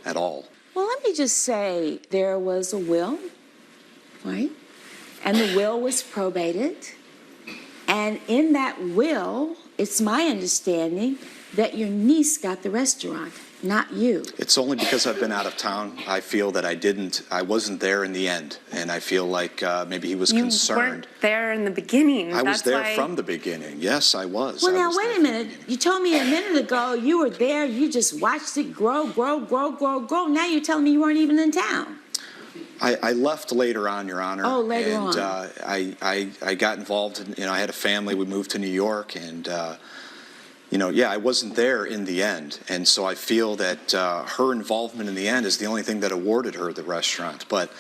at all. Well, let me just say there was a will, right? And the will was probated. And in that will, it's my understanding that your niece got the restaurant, not you. It's only because I've been out of town. I feel that I wasn't there in the end. And I feel like maybe he was concerned. You weren't there in the beginning. I was there from the beginning. Yes, I was. Well, now, wait a minute. You told me a minute ago you were there. You just watched it grow, grow, grow, grow, grow. Now you're telling me you weren't even in town. I left later on, Your Honor. Oh, later and, on. I got involved in, I had a family. We moved to New York, and, I wasn't there in the end. And so I feel that her involvement in the end is the only thing that awarded her the restaurant. But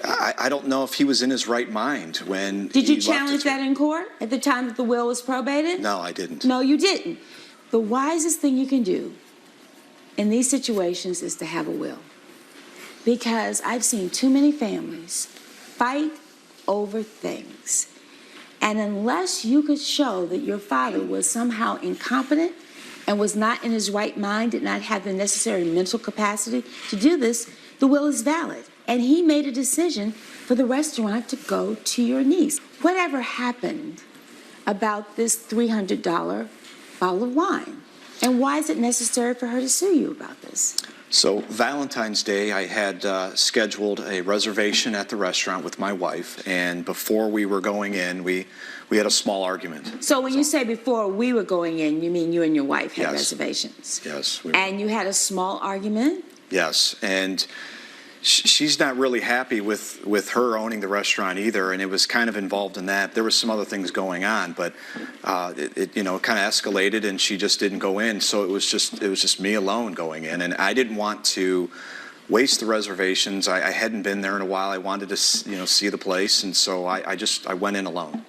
I don't know if he was in his right mind when Did you challenge that in court at the time that the will was probated? No, I didn't. No, you didn't. The wisest thing you can do in these situations is to have a will. Because I've seen too many families fight over things. And unless you could show that your father was somehow incompetent and was not in his right mind, did not have the necessary mental capacity to do this, the will is valid. And he made a decision for the restaurant to go to your niece. Whatever happened about this $300 bottle of wine? And why is it necessary for her to sue you about this? So Valentine's Day, I had scheduled a reservation at the restaurant with my wife, and before we were going in, we had a small argument. So when you say before we were going in, you mean you and your wife had reservations? Yes. And you had a small argument? Yes, and she's not really happy with her owning the restaurant either, and it was kind of involved in that. There was some other things going on, but it kind of escalated, and she just didn't go in. So it was just me alone going in, and I didn't want to waste the reservations. I hadn't been there in a while. I wanted to see the place, and so I went in alone.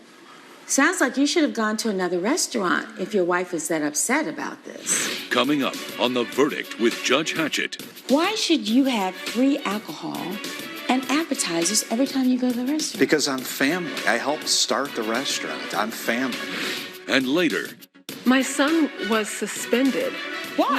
Sounds like you should have gone to another restaurant if your wife was that upset about this. Coming up on The Verdict with Judge Hatchett. Why should you have free alcohol and appetizers every time you go to the restaurant? Because I'm family. I helped start the restaurant. I'm family. And later. My son was suspended. Why?